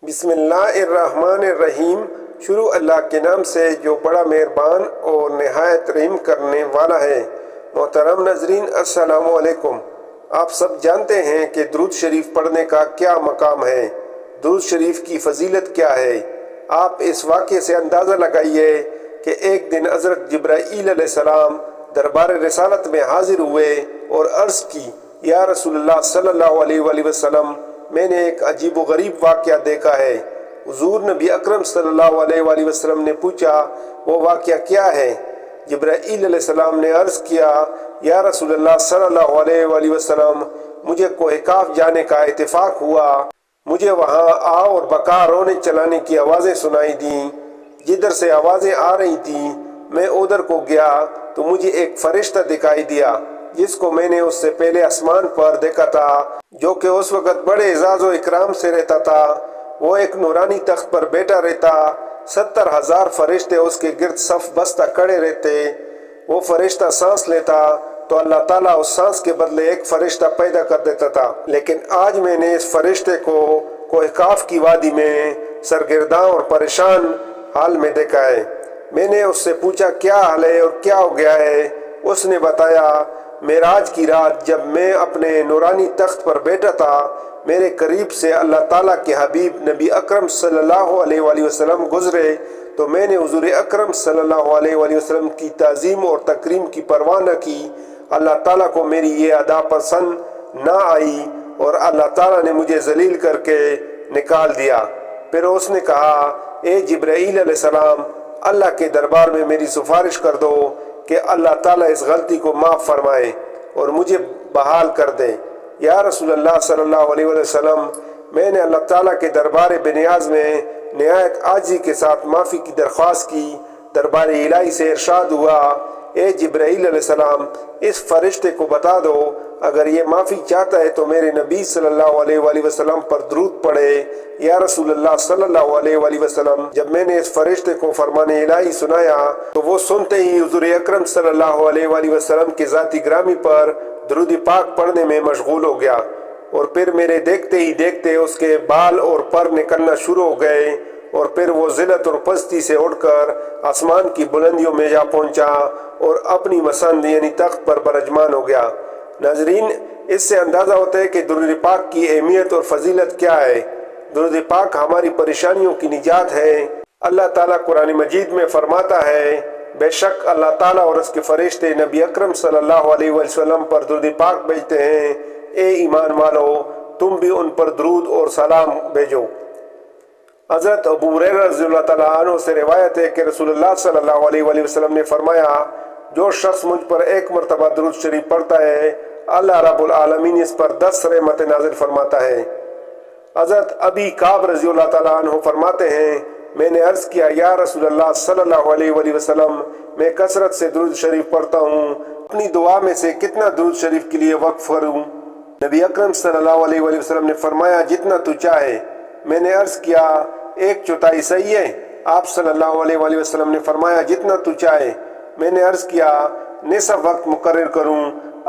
بسم اللہ الرحمن الرحیم۔ شروع اللہ کے نام سے جو بڑا مہربان اور نہایت رحم کرنے والا ہے۔ محترم ناظرین، السلام علیکم۔ آپ سب جانتے ہیں کہ درود شریف پڑھنے کا کیا مقام ہے، درود شریف کی فضیلت کیا ہے۔ آپ اس واقعے سے اندازہ لگائیے کہ ایک دن حضرت جبرائیل علیہ السلام دربار رسالت میں حاضر ہوئے اور عرض کی، یا رسول اللہ صلی اللہ علیہ وآلہ وسلم، میں نے ایک عجیب و غریب واقعہ دیکھا ہے۔ حضور نبی اکرم صلی اللہ علیہ وآلہ وسلم نے پوچھا، وہ واقعہ کیا ہے؟ جبرائیل علیہ السلام نے عرض کیا، یا رسول اللہ صلی اللہ علیہ وآلہ وسلم، مجھے کوہ کاف جانے کا اتفاق ہوا۔ مجھے وہاں آ اور بکا رونے چلانے کی آوازیں سنائی دیں۔ جدھر سے آوازیں آ رہی تھیں میں ادھر کو گیا تو مجھے ایک فرشتہ دکھائی دیا جس کو میں نے اس سے پہلے آسمان پر دیکھا تھا، جو کہ اس وقت بڑے اعزاز و اکرام سے رہتا تھا۔ وہ ایک نورانی تخت پر بیٹھا رہتا، 70,000 فرشتے اس کے گرد صف بستہ کھڑے رہتے۔ وہ فرشتہ سانس لیتا تو اللہ تعالیٰ اس سانس کے بدلے ایک فرشتہ پیدا کر دیتا تھا۔ لیکن آج میں نے اس فرشتے کو کوہ کاف کی وادی میں سرگرداں اور پریشان حال میں دیکھا ہے۔ میں نے اس سے پوچھا، کیا حال ہے اور کیا ہو گیا ہے؟ اس نے بتایا، معراج کی رات جب میں اپنے نورانی تخت پر بیٹھا تھا، میرے قریب سے اللہ تعالیٰ کے حبیب نبی اکرم صلی اللہ علیہ وآلہ وسلم گزرے تو میں نے حضور اکرم صلی اللہ علیہ وآلہ وسلم کی تعظیم اور تکریم کی پرواہ نہ کی۔ اللہ تعالیٰ کو میری یہ ادا پسند نہ آئی اور اللہ تعالیٰ نے مجھے ذلیل کر کے نکال دیا۔ پھر اس نے کہا، اے جبرائیل علیہ السلام، اللہ کے دربار میں میری سفارش کر دو کہ اللہ تعالیٰ اس غلطی کو معاف فرمائے اور مجھے بحال کر دے۔ یا رسول اللہ صلی اللہ علیہ وسلم، میں نے اللہ تعالیٰ کے دربار بنیاز میں نہایت عاجزی کے ساتھ معافی کی درخواست کی۔ دربار الہی سے ارشاد ہوا، اے جبرائیل علیہ السلام، اس فرشتے کو بتا دو اگر یہ معافی چاہتا ہے تو میرے نبی صلی اللہ علیہ وآلہ وسلم پر درود پڑھے۔ یا رسول اللہ صلی اللہ علیہ وآلہ وسلم، جب میں نے اس فرشتے کو فرمان الہی سنایا تو وہ سنتے ہی حضور اکرم صلی اللہ علیہ وآلہ وسلم کے ذاتی گرامی پر درود پاک پڑھنے میں مشغول ہو گیا، اور پھر میرے دیکھتے ہی دیکھتے اس کے بال اور پر نکلنا شروع ہو گئے، اور پھر وہ ذلت اور پستی سے اڑ کر آسمان کی بلندیوں میں جا پہنچا اور اپنی مسند یعنی تخت پر برجمان ہو گیا۔ ناظرین، اس سے اندازہ ہوتا ہے کہ درود پاک کی اہمیت اور فضیلت کیا ہے۔ درود پاک ہماری پریشانیوں کی نجات ہے۔ اللہ تعالیٰ قرآن مجید میں فرماتا ہے، بے شک اللہ تعالیٰ اور اس کے فرشتے نبی اکرم صلی اللہ علیہ وسلم پر درود پاک بھیجتے ہیں۔ اے ایمان والو، تم بھی ان پر درود اور سلام بھیجو۔ حضرت ابو ہریرہ رضی اللہ تعالیٰ عنہ سے روایت ہے کہ رسول اللہ صلی اللہ علیہ وآلہ وسلم نے فرمایا، جو شخص مجھ پر ایک مرتبہ درود شریف پڑھتا ہے، اللہ رب العالمین اس پر 10 رحمت نازل فرماتا ہے۔ حضرت ابی کعب رضی اللہ تعالیٰ عنہ فرماتے ہیں، میں نے عرض کیا، یا رسول اللہ صلی اللہ علیہ وآلہ وسلم، میں کثرت سے درود شریف پڑھتا ہوں، اپنی دعا میں سے کتنا درود شریف کے لیے وقف کروں؟ نبی اکرم صلی اللہ علیہ وآلہ وسلم نے فرمایا، جتنا تو چاہے۔ میں نے عرض کیا، 1/4 صحیح ہے؟ آپ صلی اللہ علیہ وآلہ وسلم نے فرمایا، جتنا تو چاہے۔ میں نے عرض کیا، نصف وقت مقرر کروں؟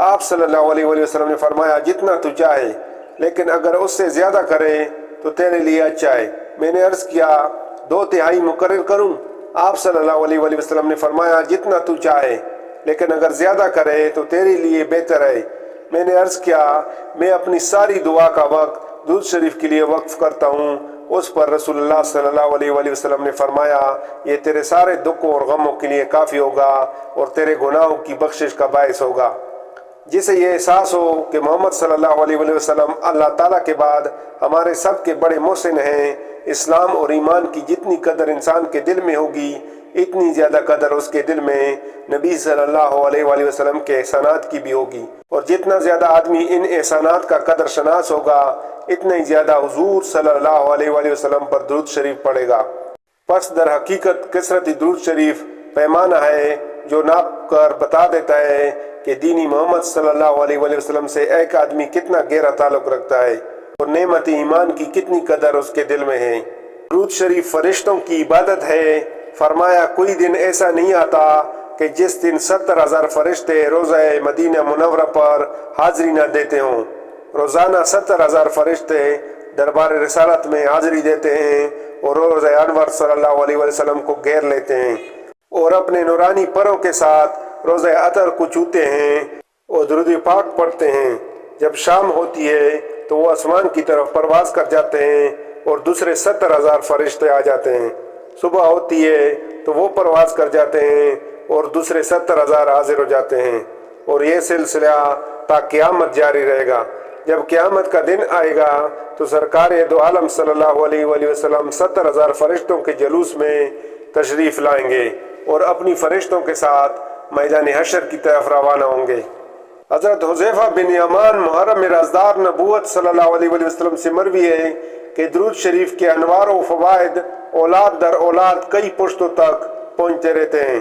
آپ صلی اللہ علیہ وآلہ وسلم نے فرمایا، جتنا تو چاہے، لیکن اگر اس سے زیادہ کرے تو تیرے لیے اچھا ہے۔ میں نے عرض کیا، 2/3 مقرر کروں؟ آپ صلی اللہ علیہ وآلہ وسلم نے فرمایا، جتنا تو چاہے، لیکن اگر زیادہ کرے تو تیرے لیے بہتر ہے۔ میں نے عرض کیا، میں اپنی ساری دعا کا وقت درود شریف کے لیے وقف کرتا ہوں۔ اس پر رسول اللہ صلی اللہ علیہ وآلہ وسلم نے فرمایا، یہ تیرے سارے دکھوں اور غموں کے لیے کافی ہوگا اور تیرے گناہوں کی بخشش کا باعث ہوگا۔ جسے یہ احساس ہو کہ محمد صلی اللہ علیہ وآلہ وسلم اللہ تعالیٰ کے بعد ہمارے سب کے بڑے محسن ہیں، اسلام اور ایمان کی جتنی قدر انسان کے دل میں ہوگی، اتنی زیادہ قدر اس کے دل میں نبی صلی اللہ علیہ وآلہ وسلم کے احسانات کی بھی ہوگی، اور جتنا زیادہ آدمی ان احسانات کا قدر شناس ہوگا، اتنا ہی زیادہ حضور صلی اللہ علیہ وآلہ وسلم پر درود شریف پڑھے گا۔ پس در حقیقت کثرت درود شریف پیمانہ ہے جو ناپ کر بتا دیتا ہے کہ دینی محمد صلی اللہ علیہ وآلہ وسلم سے ایک آدمی کتنا گہرا تعلق رکھتا ہے اور نعمت ایمان کی کتنی قدر اس کے دل میں ہے۔ درود شریف فرشتوں کی عبادت ہے۔ فرمایا، کوئی دن ایسا نہیں آتا کہ جس دن 70,000 فرشتے روزہ مدینہ منورہ پر حاضری نہ دیتے ہوں۔ روزانہ 70,000 فرشتے دربار رسالت میں حاضری دیتے ہیں اور روزہ انور صلی اللہ علیہ وسلم کو گھیر لیتے ہیں اور اپنے نورانی پروں کے ساتھ روزہ عطر کو چھوتے ہیں اور درود پاک پڑھتے ہیں۔ جب شام ہوتی ہے تو وہ آسمان کی طرف پرواز کر جاتے ہیں اور دوسرے 70,000 فرشتے آ جاتے ہیں۔ صبح ہوتی ہے تو وہ پرواز کر جاتے ہیں اور دوسرے 70,000 حاضر ہو جاتے ہیں، اور یہ سلسلہ تا قیامت جاری رہے گا۔ جب قیامت کا دن آئے گا تو سرکار دو عالم صلی اللہ علیہ وآلہ وسلم 70,000 فرشتوں کے جلوس میں تشریف لائیں گے اور اپنی فرشتوں کے ساتھ میدان حشر کی طرف روانہ ہوں گے۔ حضرت حذیفہ بن یمان محرم رازدار نبوت صلی اللہ علیہ وآلہ وسلم سے مروی ہے کہ درود شریف کے انوار و فوائد اولاد در اولاد کئی پشتوں تک پہنچتے رہتے ہیں۔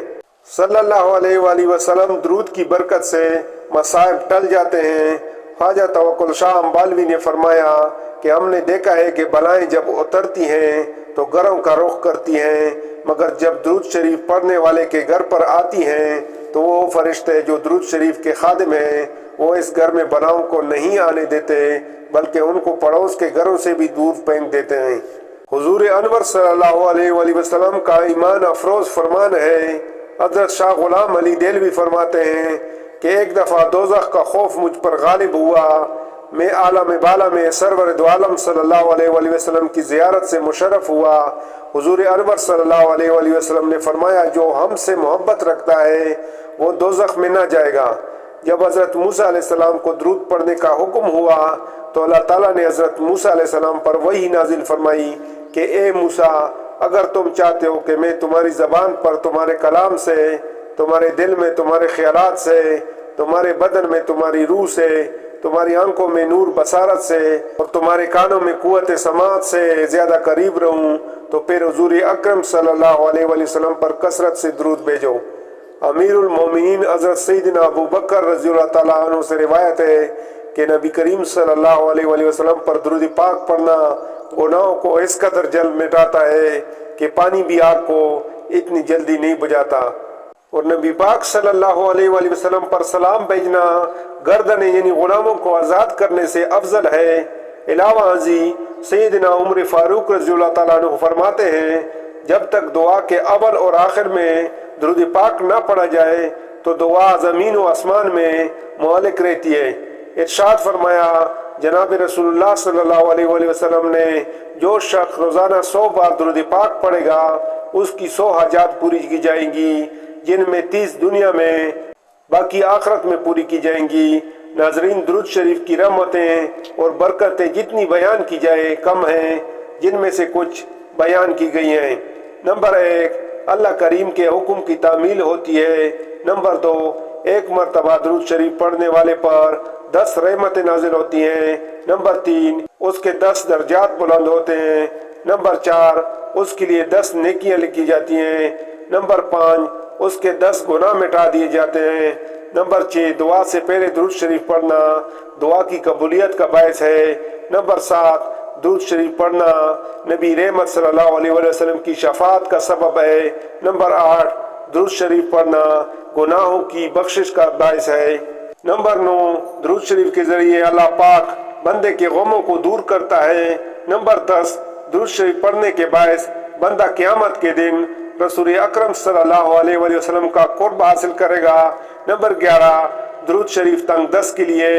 صلی اللہ علیہ وآلہ وسلم درود کی برکت سے مصائب ٹل جاتے ہیں۔ خواجہ توکل شاہ امبالوی نے فرمایا کہ ہم نے دیکھا ہے کہ بلائیں جب اترتی ہیں تو گھروں کا رخ کرتی ہیں، مگر جب درود شریف پڑھنے والے کے گھر پر آتی ہیں تو وہ فرشتے جو درود شریف کے خادم ہیں وہ اس گھر میں بلاؤں کو نہیں آنے دیتے، بلکہ ان کو پڑوس کے گھروں سے بھی دور پھینک دیتے ہیں۔ حضور انور صلی اللہ علیہ وآلہ وسلم کا ایمان افروز فرمان ہے۔ حضرت شاہ غلام علی دہلوی فرماتے ہیں کہ ایک دفعہ دوزخ کا خوف مجھ پر غالب ہوا۔ میں عالم بالا میں سرور دو عالم صلی اللہ علیہ وآلہ وسلم کی زیارت سے مشرف ہوا۔ حضور انور صلی اللہ علیہ وآلہ وسلم نے فرمایا جو ہم سے محبت رکھتا ہے وہ دوزخ میں نہ جائے گا۔ جب حضرت موسیٰ علیہ السلام کو درود پڑھنے کا حکم ہوا تو اللہ تعالیٰ نے حضرت موسیٰ علیہ السلام پر وحی نازل فرمائی کہ اے موسیٰ، اگر تم چاہتے ہو کہ میں تمہاری زبان پر تمہارے کلام سے، تمہارے دل میں تمہارے خیالات سے، تمہارے بدن میں تمہاری روح سے، تمہاری آنکھوں میں نور بصارت سے اور تمہارے کانوں میں قوت سماعت سے زیادہ قریب رہوں تو پھر حضور اکرم صلی اللہ علیہ وآلہ وسلم پر کثرت سے درود بھیجو۔ امیر المومنین حضرت سیدنا ابو بکر رضی اللہ تعالیٰ عنہ سے روایت ہے کہ نبی کریم صلی اللہ علیہ وآلہ وسلم پر درود پاک پڑھنا گناہوں کو اس قدر جلد مٹاتا ہے کہ پانی بھی آگ کو اتنی جلدی نہیں بجھاتا، اور نبی پاک صلی اللہ علیہ وآلہ وسلم پر سلام بھیجنا گردنیں یعنی غلاموں کو آزاد کرنے سے افضل ہے۔ علاوہ ازیں سیدنا عمر فاروق رضی اللہ تعالیٰ عنہ فرماتے ہیں جب تک دعا کے اول اور آخر میں درود پاک نہ پڑھا جائے تو دعا زمین و آسمان میں معلق رہتی ہے۔ ارشاد فرمایا جناب رسول اللہ صلی اللہ علیہ وآلہ وسلم نے جو شخص روزانہ 100 بار درود پاک پڑھے گا اس کی 100 حاجات پوری کی جائیں گی، جن میں 30 دنیا میں باقی آخرت میں پوری کی جائیں گی۔ ناظرین، درود شریف کی رحمتیں اور برکتیں جتنی بیان کی جائے کم ہیں، جن میں سے کچھ بیان کی گئی ہیں۔ نمبر 1، اللہ کریم کے حکم کی تعمیل ہوتی ہے۔ نمبر 2، ایک مرتبہ درود شریف پڑھنے والے پر 10 رحمتیں نازل ہوتی ہیں۔ نمبر 3، اس کے 10 درجات بلند ہوتے ہیں۔ نمبر 4، اس کے لیے 10 نیکیاں لکھی جاتی ہیں۔ نمبر 5، اس کے 10 گناہ مٹا دیے جاتے ہیں۔ نمبر 6، دعا سے پہلے درود شریف پڑھنا دعا کی قبولیت کا باعث ہے۔ نمبر 7، درود شریف پڑھنا نبی رحمت صلی اللہ علیہ وآلہ وسلم کی شفاعت کا سبب ہے۔ نمبر 8، درود شریف پڑھنا گناہوں کی بخشش کا باعث ہے۔ نمبر 9، درود شریف کے ذریعے اللہ پاک بندے کے غموں کو دور کرتا ہے۔ نمبر 10، درود شریف پڑھنے کے باعث بندہ قیامت کے دن رسول اکرم صلی اللہ علیہ وآلہ وسلم کا قرب حاصل کرے گا۔ نمبر 11، درود شریف تنگ دست کے لیے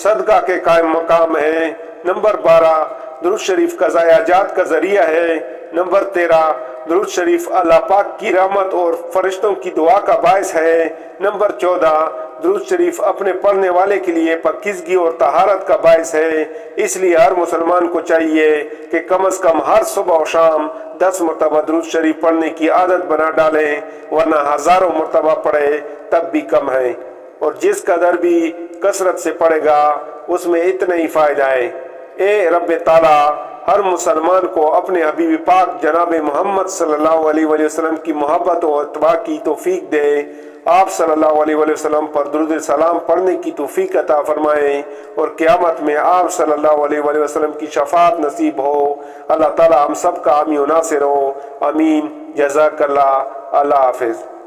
صدقہ کے قائم مقام ہے۔ نمبر 12، درود شریف قضاء حاجات کا ذریعہ ہے۔ نمبر 13، درود شریف اللہ پاک کی رحمت اور فرشتوں کی دعا کا باعث ہے۔ نمبر 14، درود شریف اپنے پڑھنے والے کے لیے پاکیزگی اور طہارت کا باعث ہے۔ اس لیے ہر مسلمان کو چاہیے کہ کم از کم ہر صبح و شام 10 مرتبہ درود شریف پڑھنے کی عادت بنا ڈالیں، ورنہ ہزاروں مرتبہ پڑھے تب بھی کم ہے، اور جس قدر بھی کثرت سے پڑھے گا اس میں اتنا ہی فائدہ ہے۔ اے رب تعالیٰ ہر مسلمان کو اپنے حبیب پاک جناب محمد صلی اللہ علیہ وآلہ وسلم کی محبت و اتباع کی توفیق دے۔ آپ صلی اللہ علیہ وآلہ وسلم پر درود سلام پڑھنے کی توفیق عطا فرمائے اور قیامت میں آپ صلی اللہ علیہ وآلہ وسلم کی شفاعت نصیب ہو۔ اللہ تعالیٰ ہم سب کا حامی و ناصر ہو، آمین۔ جزاک اللہ۔ اللہ حافظ۔